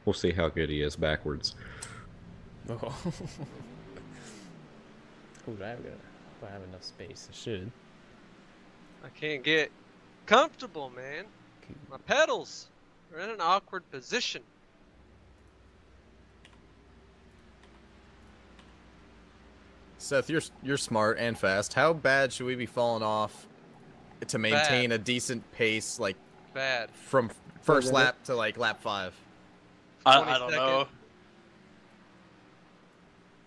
We'll see how good he is backwards. Oh. Ooh, do I have enough space? I should. I can't get comfortable, man. My pedals are in an awkward position. Seth, you're smart and fast. How bad should we be falling off to maintain a decent pace, like Bad. from first lap to like lap 5? I don't know.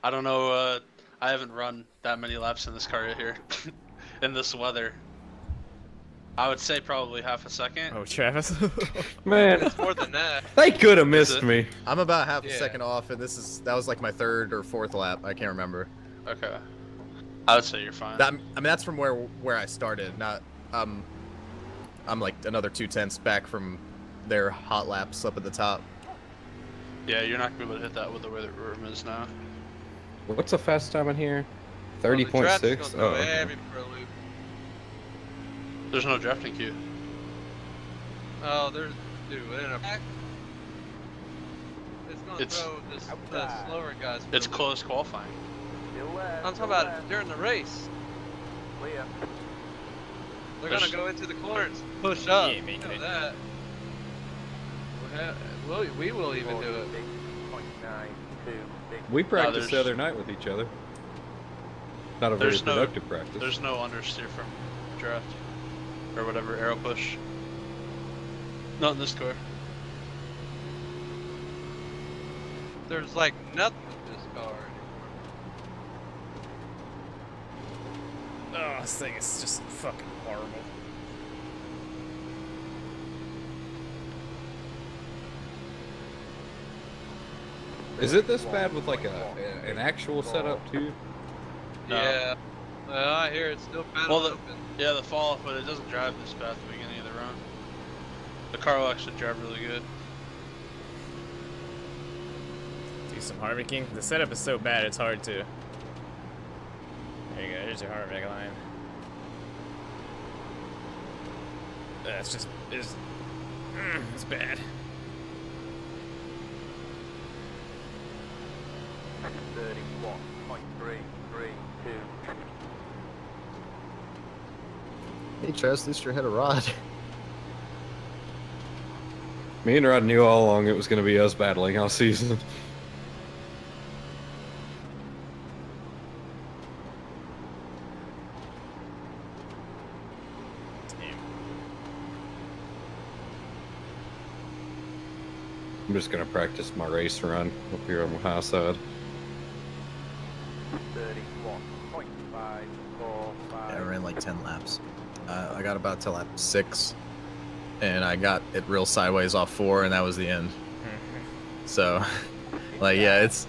I don't know. I haven't run that many laps in this car here in this weather. I would say probably half a second. Oh, Travis. Man, It's more than that. they could have missed me. I'm about half a second off, and that was like my 3rd or 4th lap. I can't remember. Okay. I would say you're fine. I mean, that's from where I started. Not I'm like another 2/10 back from their hot laps up at the top. Yeah, you're not gonna be able to hit that with the way the room is now. What's a fast time in here? Well, the draft's 30.6? gonna Oh, throw okay. every for a loop. There's no drafting queue. Oh, there's dude in a pack. It's gonna throw the slower guys. For It's a loop. close qualifying. I'm talking about during the race. They're gonna go into the corners, push up. Yeah, make it. That. We will even do it. We practiced there's- the other night with each other. Not a very There's no- productive practice. There's no understeer from draft or whatever arrow push. Not in this car. There's like nothing with this car anymore. Oh, this thing is just fucking horrible. Is it this bad with like an actual setup too? No. Yeah. Well, I hear it's still kind Well, of the, open. yeah, the fall off, but it doesn't drive this bad at the beginning of the run. The car will actually drive really good. Do some harvicking. The setup is so bad, it's hard to. There you go. Here's your harvick line. It's just it's bad. Hey, Travis, at least you're ahead of Rod. Me and Rod knew all along it was going to be us battling all season. Damn. I'm just going to practice my race run up here on the high side. Yeah, I ran like 10 laps. I got about to lap 6, and I got it real sideways off 4, and that was the end. So, like, yeah, it's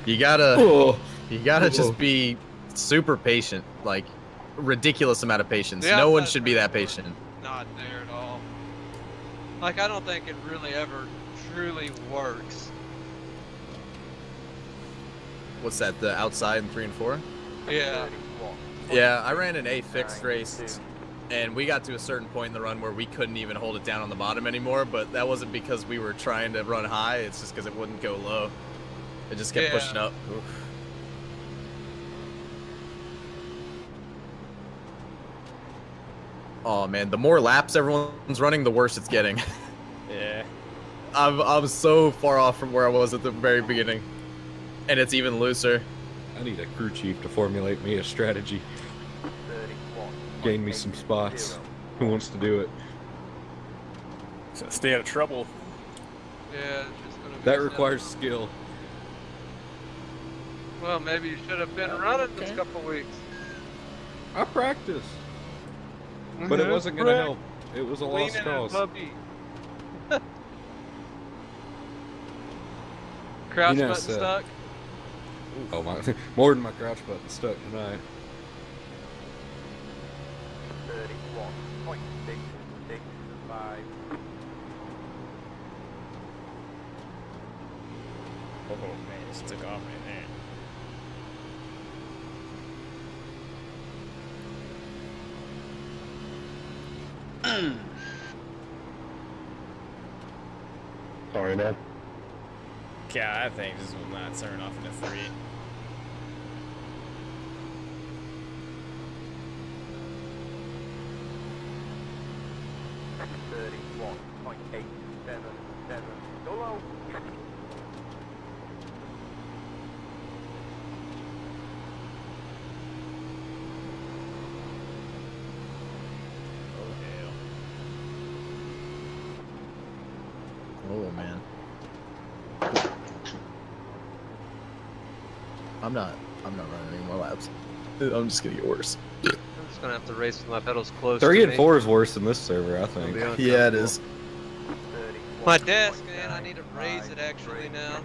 you gotta just be super patient, like ridiculous amount of patience. Yeah, No one but- should be that patient. Not there at all. Like, I don't think it really ever truly works. What's that? The outside in 3 and 4? Yeah. Yeah, I ran an A fixed race, and we got to a certain point in the run where we couldn't even hold it down on the bottom anymore, but that wasn't because we were trying to run high, it's just because it wouldn't go low. It just kept Yeah. pushing up. Oof. Oh man, the more laps everyone's running, the worse it's getting. Yeah. I'm so far off from where I was at the very beginning, and it's even looser. I need a crew chief to formulate me a strategy. Gain me some spots. Who wants to do it? So stay out of trouble. Yeah, it's just gonna be That simple. requires skill. Well, maybe you should have been running this okay. couple weeks. I practiced, but it wasn't going to help. It was a lost Cleaning and cause. puppy. Crouch You know, button Seth. stuck. Oh my! More than my crouch button stuck tonight. Oh man, this took off right there. Sorry, man. Yeah, I think this will not turn off into 3. Go low. Oh man. I'm not running any more laps. I'm just gonna get worse. I'm just gonna have to race with my pedals close. 3 to and me. 4 is worse than this server, I think. It'll be Yeah, it uncomfortable. is. My desk, man, I need to raise it actually now.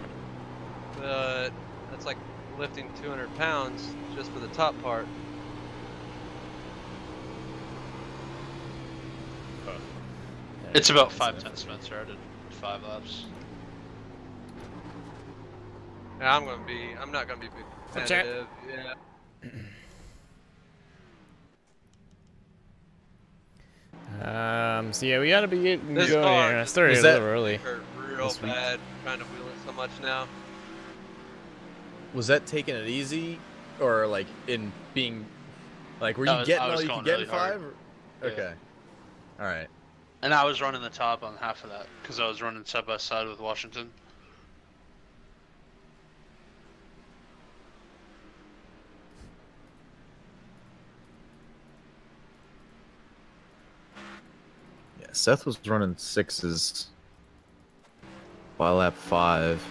But that's like lifting 200 pounds just for the top part. It's about 5-10, Spencer. I did 5 laps. Yeah, I'm not gonna be competitive. Yeah. So yeah, we gotta be getting This going car here. I just started a Was little that- early. Hurt real This week. bad trying to wheel it so much now. Was that taking it easy, or like in being, like, were you I was getting all going you could get in really hard. 5? Yeah. Okay. All right. And I was running the top on half of that because I was running side by side with Washington. Yeah, Seth was running 6s by lap 5.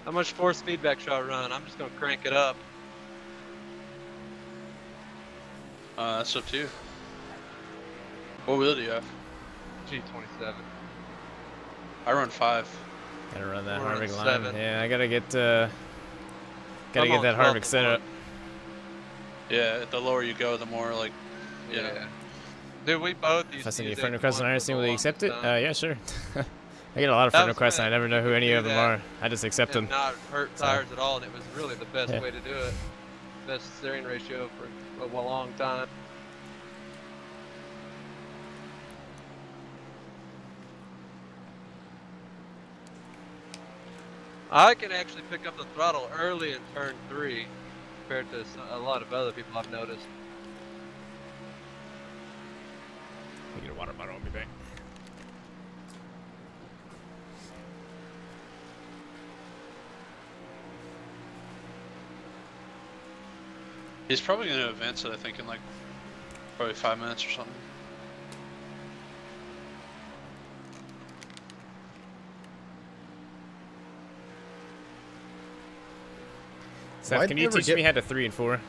How much force feedback should I run? I'm just gonna crank it up. That's up to you. What wheel do you have? G27. I run 5. Gotta run that We're on Harvick line. 7. Yeah, I gotta get I'm on that 12 Harvick set up. Yeah, the lower you go, the more like, you know. Yeah. Dude, we both used If I to send you a use friend request on H1 for iRacing, the will you accept it? longest time. Yeah, sure. I get a lot of That friend was requests and I when never know who any do of them that are. I just accept them. And not hurt So- tires at all, and it was really the best Yeah. way to do it. Best steering ratio for a long time. I can actually pick up the throttle early in turn 3 compared to a lot of other people I've noticed. You get a water bottle, I'll be back. He's probably going to advance it, I think, in like probably 5 minutes or something. Seth, Why'd can they you ever teach get- me how to 3 and 4?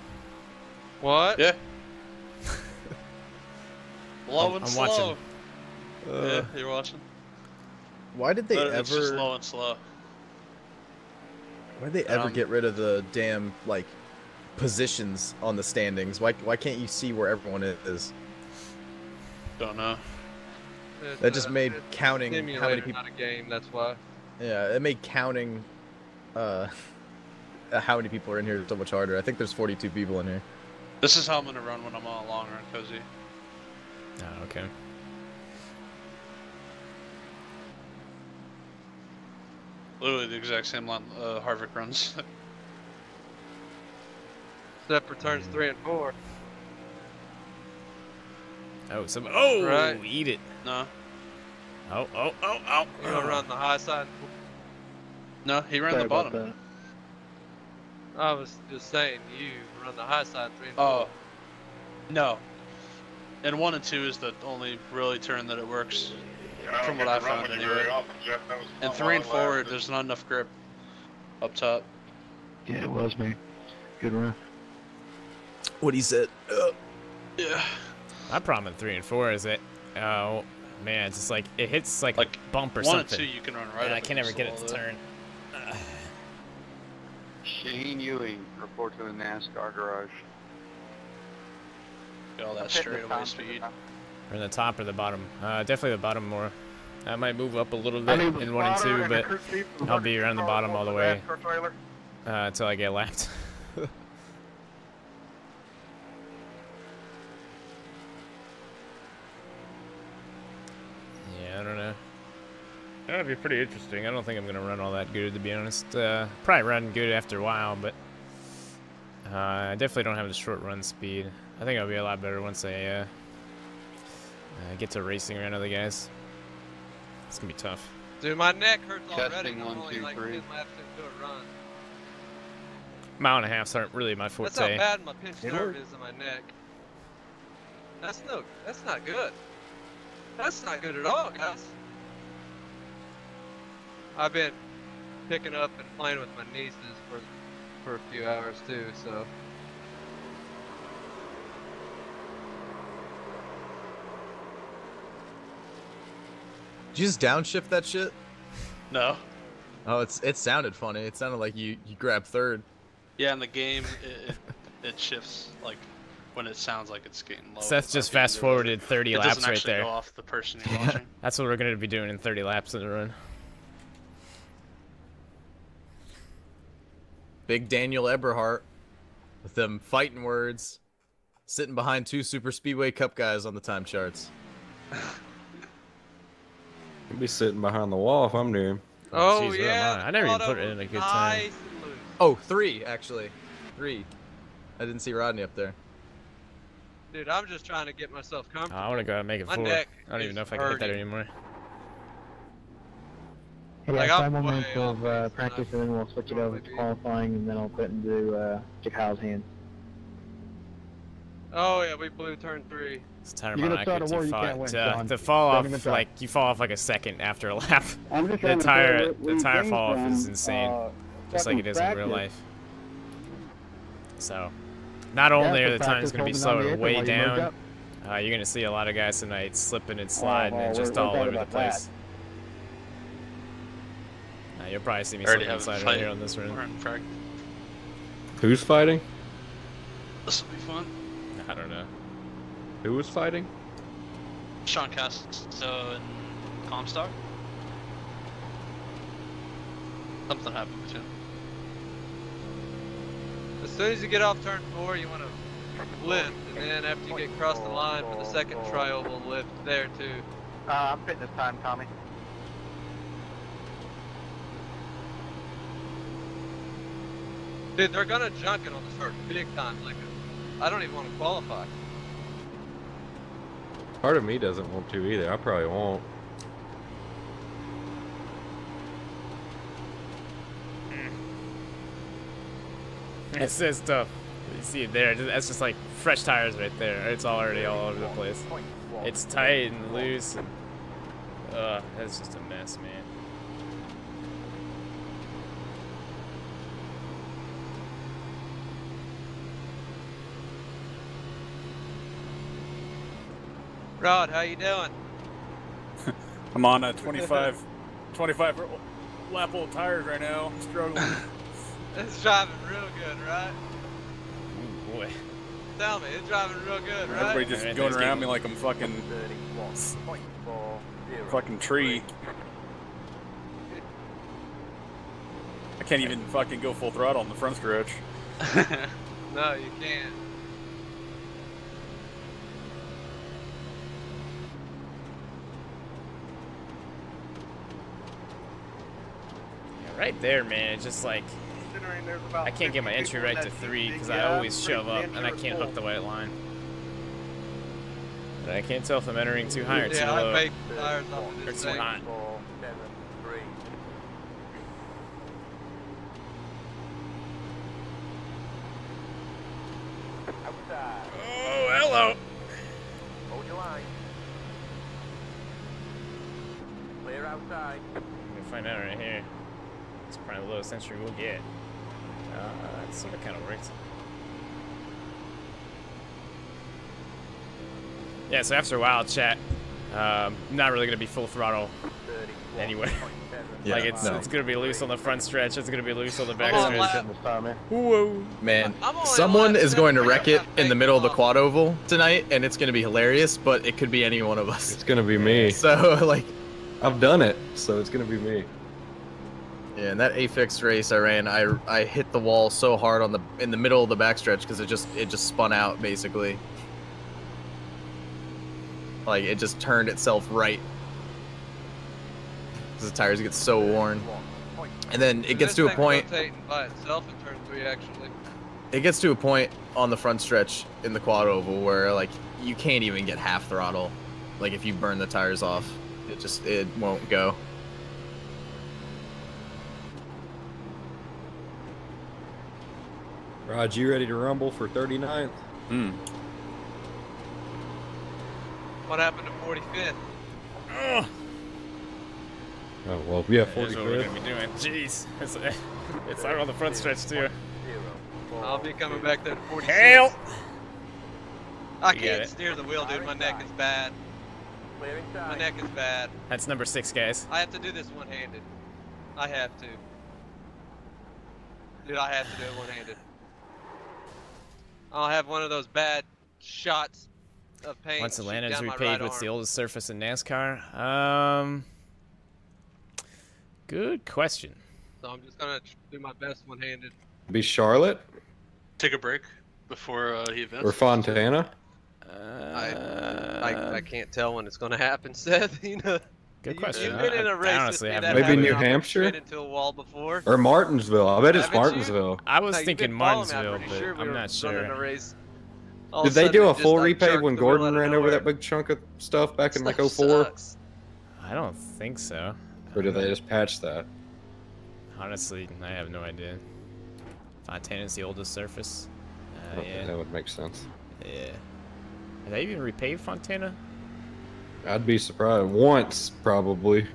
What? Yeah. Low I'm and watching. slow. Yeah, you're watching. Why did they But it's just ever? low and slow. Why did they ever Um, get rid of the damn like positions on the standings? Why can't you see where everyone is? Don't know. It's, That just made it's a counting how simulator, many people. not a game. That's why. Yeah, it made counting how many people are in here so much harder. I think there's 42 people in here. This is how I'm going to run when I'm on a long run, Cozy. Oh, okay. Literally the exact same line Harvick runs. Except for turns 3 and 4. Oh, oh, Right. eat it. No. Oh. You're gonna run the high side. No, he ran Sorry the about bottom. that. I was just saying, you run the high side 3 and 4. Oh. No. And 1 and 2 is the only really turn that it works. From what I found anyway. And 3 and 4, there's not enough grip up top. Yeah, it was me. Good run. What he said. Yeah. My problem in 3 and 4 is that, oh man, it's just like it hits like Like, a bump or 1 and something, 2 you can run right and up I can never against get the it wall to there. turn. Shane Ewing, report to the NASCAR garage. Get all that Hitting the straightaway top. speed. Or in the top or the bottom. Definitely the bottom more. I might move up a little I bit need in the 1 and 2, spotter and the but crew chief for the I'll be bucket around the control bottom all the for way NASCAR trailer. until I get lapped. Yeah, I don't know. That'd be pretty interesting. I don't think I'm gonna run all that good, to be honest. Probably run good after a while, but I definitely don't have the short run speed. I think I'll be a lot better once I get to racing around other guys. It's gonna be tough. Dude, my neck hurts already. Testing, I'm 1, only 2, like 3. 10 laps into a run. Mile and a halfs aren't really my forte. That's how bad my pinched nerve is in my neck. That's not good. That's not good at all, guys. I've been picking up and playing with my nieces for a few hours too, so. Did you just downshift that shit? No. Oh, it sounded funny. It sounded like you grabbed third. Yeah, in the game, it shifts like when it sounds like it's getting low. Seth just fast forwarded 30 laps right It doesn't actually there. go off the person you're watching. That's what we're gonna be doing in 30 laps in the run. Big Daniel Eberhardt with them fighting words, sitting behind 2 Super Speedway Cup guys on the time charts. He'll be sitting behind the wall if I'm near him. Oh, Jeez, what am yeah. I never even put it Auto in a good was time. nice and loose. Oh, 3 actually. 3. I didn't see Rodney up there. Dude, I'm just trying to get myself comfortable. I want to go out and make it My 4. neck I don't even is know if I can hit that hurting. anymore. Hey, Like, 5 I'm more way minutes off of base, practice, and and then we'll switch it over to qualifying, and then I'll put into Kyle's hands. Oh yeah, we blew turn 3. It's tire You're gonna mount start a accuracy war you fought. can't win, John. The fall Don't even off, try. like you fall off like a second after a lap. I'm just The trying to tire, say, where the tire you fall off came is from, insane, just like it is in real practice. life. So, not only are the times going to be slower way down, you're going to see a lot of guys tonight slipping and sliding and just all over the place. You'll probably see me Already slip and have a slide fight. right here on this We're run. in practice. Who's fighting? This will be fun. I don't know. Who was fighting? Sean Casto and Comstock. Something happened between them. As soon as you get off turn 4, you want to lift, and then after you get across the line for the second trial, we'll lift there too. I'm fitting this time, Tommy. Dude, they're gonna junk it on the start big time. Like, I don't even want to qualify. Part of me doesn't want to either. I probably won't. It's this stuff. You see it there. That's just like fresh tires right there. It's already all over the place. It's tight and loose. And, that's just a mess, man. Rod, how you doing? I'm on a 25 lap old tires right now. I'm struggling. It's driving real good, right? Ooh, boy. Tell me, it's driving real good, right? Everybody just going around me like I'm fucking tree. I can't even fucking go full throttle on the front stretch. No, you can't. Right there, man. It's just like I can't get my entry right to 3 because I always shove up and I can't hook the white line. But I can't tell if I'm entering too high or too Yeah, I low. baked the tires off of Or this too thing. hot. Oh, hello. Hold your line. Clear outside. I'm gonna find out right here. It's probably the lowest entry we'll get. It sort of kind of worked. Yeah, so after a while, chat, I'm not really gonna be full throttle anyway. Yeah, Like it's gonna be loose on the front stretch. It's gonna be loose on the back I'm on stretch. lap- Whoa. Man, I'm only someone on is going to lap wreck 7. it in the middle of the quad oval tonight, and it's going to be hilarious, but it could be any one of us. It's gonna be me. So, like, I've done it, so it's gonna be me. yeah, in that A-Fix race I ran, I hit the wall so hard in the middle of the backstretch because it just spun out, basically. Like, it just turned itself right. because the tires get so worn. And then it gets to a point. Rotating by itself in turn 3, actually. It gets to a point on the front stretch in the quad oval where like you can't even get half throttle. Like if you burn the tires off, it won't go. Raj, you ready to rumble for 39th? What happened to 45th? Oh well, yeah, That's what we're 45th. gonna be doing. Jeez, it's out on the front stretch too. I'll be coming back there to 46. Hail! I You got can't it. steer the wheel, dude. My neck is bad. My neck is bad. That's number 6, guys. I have to do this one-handed. I have to. Dude, I have to do it one-handed. I'll have one of those bad shots of paint. Once Atlanta's down my repaved, right what's the arm. oldest surface in NASCAR? Good question. So I'm just gonna do my best one-handed. Be Charlotte Take a break before he events. or Fontana? I can't tell when it's gonna happen, Seth. You know. Good question. You've been in a race honestly with me haven't that Maybe had New me Hampshire? straight into a wall before. Or Martinsville? I bet it's Haven't you? Martinsville. I was Now, you've thinking been following me, Martinsville, I'm pretty but sure we I'm were not running sure. a race. All Did of they sudden do a it just, full like, repave jerked when the wheel Gordon out of ran over nowhere. that big chunk of stuff back in like Stuff 04? sucks. I don't think so. Or did they just patch that? Honestly, I have no idea. Fontana's the oldest surface. Okay, Yeah. that would make sense. Yeah. Have they even repaved Fontana? I'd be surprised. Once, probably.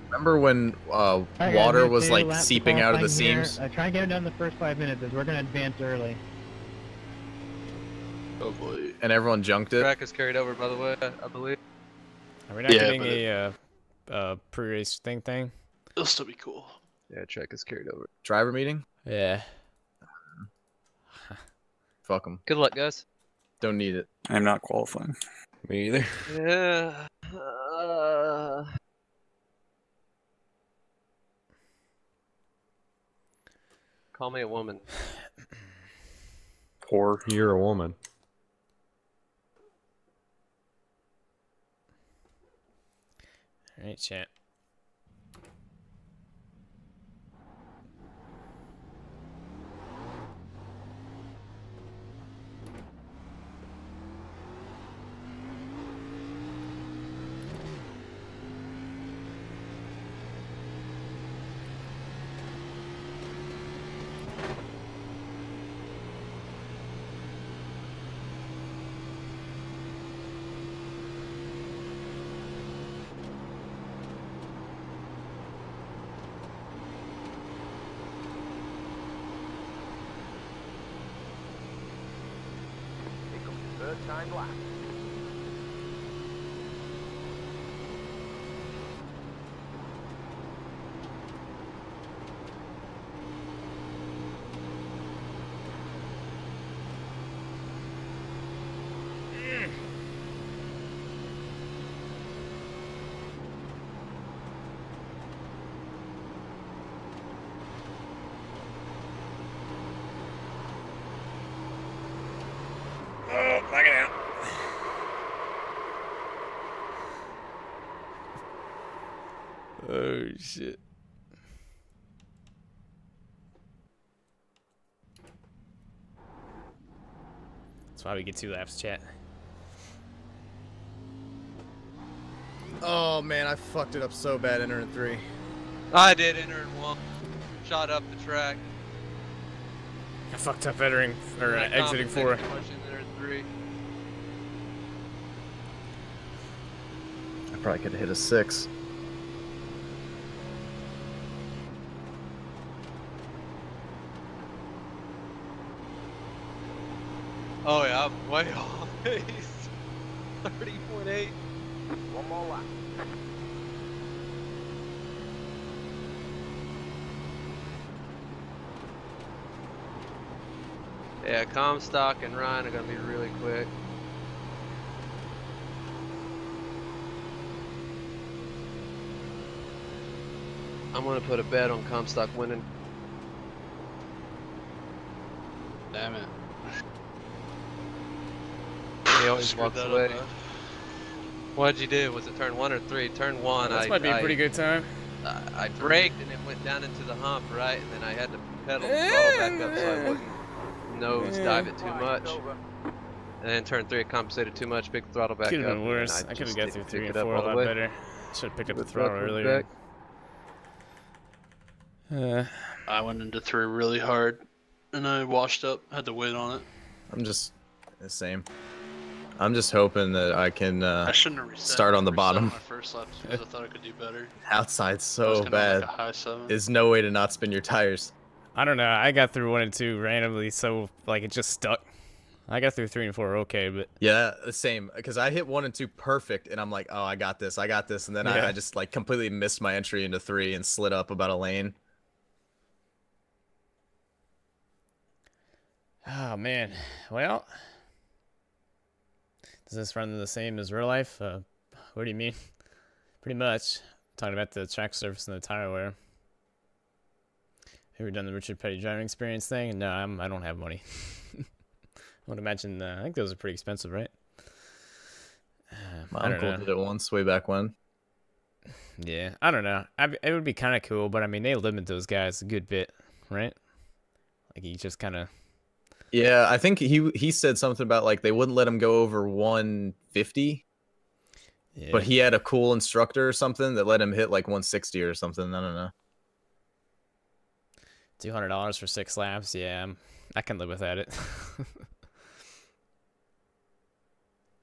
Remember when Alright, guys, water we have was 2 like laps of seeping out of the qualifying here. seams? Try and get it done the first 5 minutes, as we're gonna advance early. Oh boy. And everyone junked it? Track is carried over, by the way, I believe. Are we not Yeah, getting a pre-race thing? It'll still be cool. Yeah, track is carried over. Driver meeting? Yeah. Fuck them. Good luck, guys. Don't need it. I'm not qualifying. Me either. Yeah. Call me a woman. Poor. You're a woman. Alright, chat. Third time lap. Oh, knock it out. Oh, shit. That's why we get 2 laps, chat. Oh man, I fucked it up so bad entering 3. I did enter in 1. Shot up the track. I fucked up entering, or I exiting 4. compensated too much in enter 3. I probably could have hit a 6. Oh yeah, I'm way off base. 30.8. One more lap. Yeah, Comstock and Ryan are gonna be really quick. I'm gonna put a bet on Comstock winning. Damn it. He always Screwed walks that up away. bad. What'd you do? Was it turn 1 or 3? Turn 1. This might be a pretty good time. I braked and it went down into the hump, right? And then I had to pedal the throttle back up so I wouldn't nose dive it too much. And then turn 3, it compensated too much, picked the throttle back up. Could have been worse. I could have got through 3 and 4 a lot better. Should have picked up the throttle earlier. I went into 3 really hard, and I washed up. Had to wait on it. I'm just the same. I'm just hoping that I can I shouldn't have start on the bottom. My first lap because I thought I could do better. Outside's so bad. Like a high 7. There's no way to not spin your tires. I don't know. I got through 1 and 2 randomly, so like it just stuck. I got through 3 and 4 okay, but yeah, the same. Because I hit 1 and 2 perfect, and I'm like, oh, I got this, and then I just like completely missed my entry into 3 and slid up about a lane. Oh man, well, does this run the same as real life? What do you mean? Pretty much. Talking about the track surface and the tire wear. Have you done the Richard Petty driving experience thing? No, I don't have money. I would imagine. I think those are pretty expensive, right? My uncle did it once, way back when. Yeah, I don't know. It would be kind of cool, but I mean, they limit those guys a good bit, right? Like he just kind of. Yeah, I think he said something about like they wouldn't let him go over 150. Yeah. But he had a cool instructor or something that let him hit like 160 or something. I don't know. $200 for 6 laps. Yeah, I can live without it.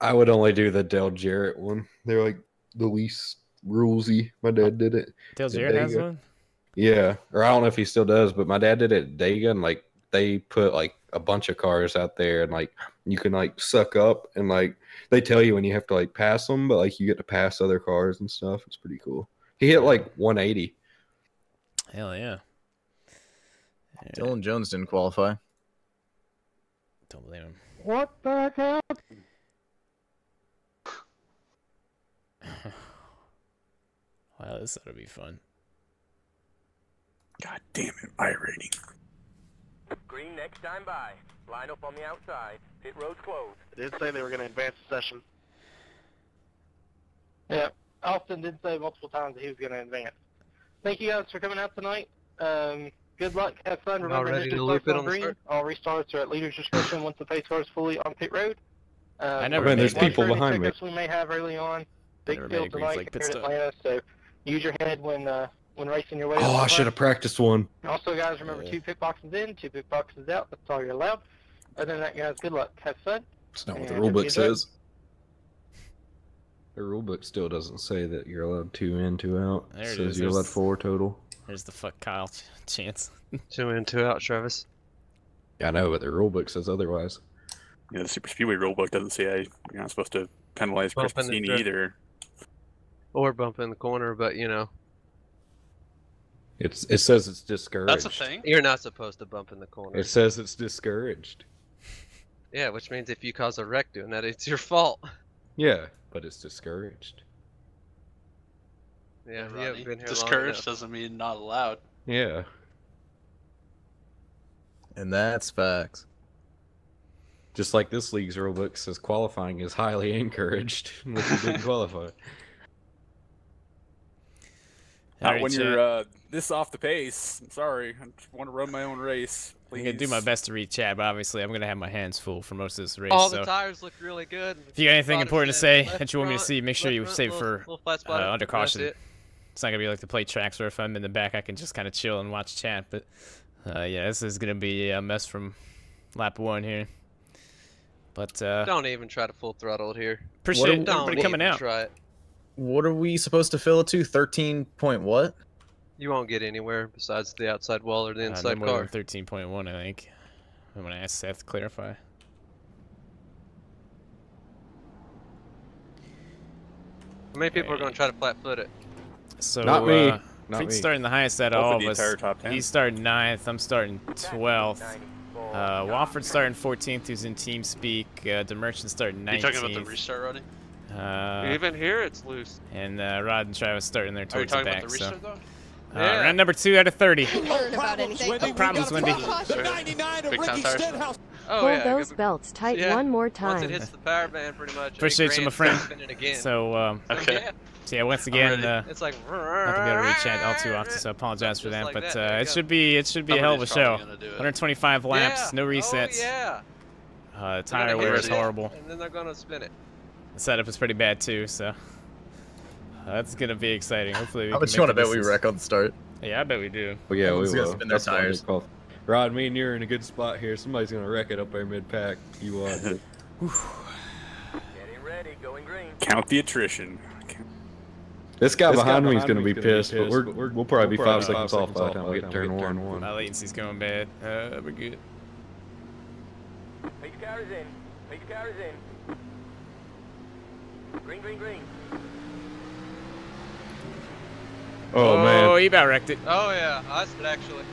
I would only do the Dale Jarrett one. They're like the least rulesy. My dad did it. Dale Jarrett has one? Yeah. Or I don't know if he still does, but my dad did it at Dega, and like they put like a bunch of cars out there, and like you can like suck up, and like they tell you when you have to like pass them, but like you get to pass other cars and stuff. It's pretty cool. He hit like 180. Hell yeah. Dylan Jones didn't qualify. Don't blame him. What the hell? Wow, this ought to be fun. God damn it, iRacing. Green next time by. Line up on the outside. Pit road's closed. They did say they were going to advance the session. Yeah, Austin did say multiple times that he was going to advance. Thank you guys for coming out tonight. Good luck. Have fun. Remember, ready to loop it on green. All restarts are at leader's discretion once the pace car is fully on pit road. I never. There's people behind me. We may have early on. Big field tonight here in Atlanta, so use your head when racing your way. Oh, I should have practiced one. Also, guys, remember 2 pit boxes in, 2 pit boxes out. That's all you're allowed. Other than that, guys, good luck. Have fun. That's not what the rulebook says. The rulebook still doesn't say that you're allowed 2 in, 2 out. It says you're allowed 4 total. There's the fuck Kyle chance. 2 in, 2 out, Travis. Yeah, I know, but the rulebook says otherwise. Yeah, the Super Speedway rulebook doesn't say you're not supposed to penalize Chris Pacini either. Or bump in the corner, but you know. It says it's discouraged. That's a thing? You're not supposed to bump in the corner. It says it's discouraged. Yeah, which means if you cause a wreck doing that, it's your fault. Yeah, but it's discouraged. Yeah, you haven't been here discouraged doesn't mean not allowed. Yeah. And that's facts. Just like this league's rulebook says qualifying is highly encouraged unless you didn't qualify. Not when you're this off the pace. I'm sorry. I just want to run my own race. Please. I'm going to do my best to read chat, but obviously I'm going to have my hands full for most of this race. All the tires look really good. If you got anything important to say that you want me to see, make sure you save it for under caution. It's not going to be like the plate tracks where if I'm in the back, I can just kind of chill and watch chat. But yeah, this is going to be a mess from lap 1 here. But don't even try to full throttle it here. Appreciate everybody coming out. Try it. What are we supposed to fill it to? 13 point what? You won't get anywhere besides the outside wall or the inside no car. More than 13.1, I think. I'm gonna ask Seth to clarify. How many people are gonna try to flat-foot it? So not me. Pete's starting the highest out of all of us. He's starting 9th. I'm starting 12th. Wofford's starting 14th. Who's in team speak. Demerchant's starting 19th. You talking about the restart, Roddy? Even here, it's loose. And Rod and Travis starting there towards the back. Are you talking about the restart, though? Yeah. Round number 2 out of 30. Heard about anything. No problems, Wendy. 99 of Ricky Stenhouse. Oh, Pull yeah, those belts tight one more time. Once it hits the power band, pretty much. Appreciate you, my friend. Spin it again. So, Okay. Yeah. so yeah, once again, It's like not to be able to reach out all too often, so I apologize for that. like but that. There you it go. should be a hell of a Somebody's show. probably gonna do it. 125 laps, Yeah. no resets. Oh, yeah. The They're tire gonna wear hit is it, horrible. And then they're gonna spin it. The setup is pretty bad too, so that's gonna be exciting. Hopefully, we How can much make you want to the bet we distance. wake on the start? Yeah, I bet we do. Well, yeah, we Everyone's gonna will. spin their That's why tires. it's called. Rod, me and you're in a good spot here. Somebody's gonna wreck it up there mid-pack. You are. Getting ready, going green. Count the attrition. This guy behind me is gonna be pissed, but we'll probably be 5 seconds off by the time we get to turn one. My latency's going bad. We're good. Make your cars in. Make your cars in. Green, green, green. Oh man. he about wrecked it. Oh, yeah. I did actually.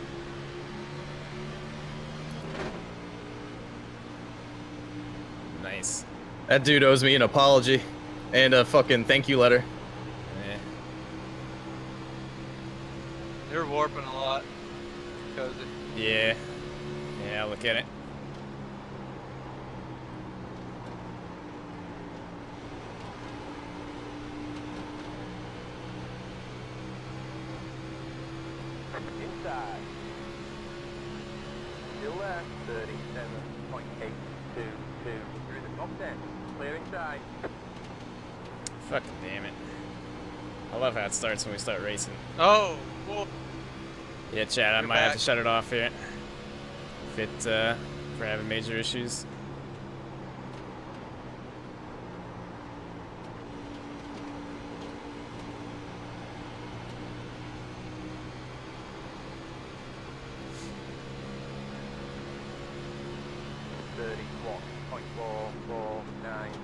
Nice. That dude owes me an apology and a fucking thank you letter. Yeah. You're warping a lot. Cozy. Yeah. Yeah, look at it. Inside. Still there. 37.822. Through the top 10. Clear inside. Fucking damn it. I love how it starts when we start racing. Oh, cool. Yeah, Chad, I You're might have back. to shut it off here. If we're having major issues.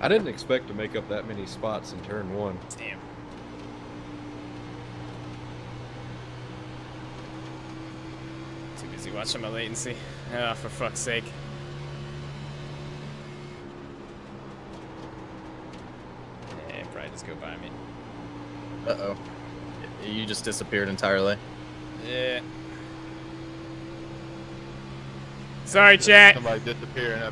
I didn't expect to make up that many spots in turn one. Damn. Too busy watching my latency. Ah, for fuck's sake. Yeah, probably just go by me. Uh-oh. You just disappeared entirely. Yeah. Sorry, chat. Somebody disappearing.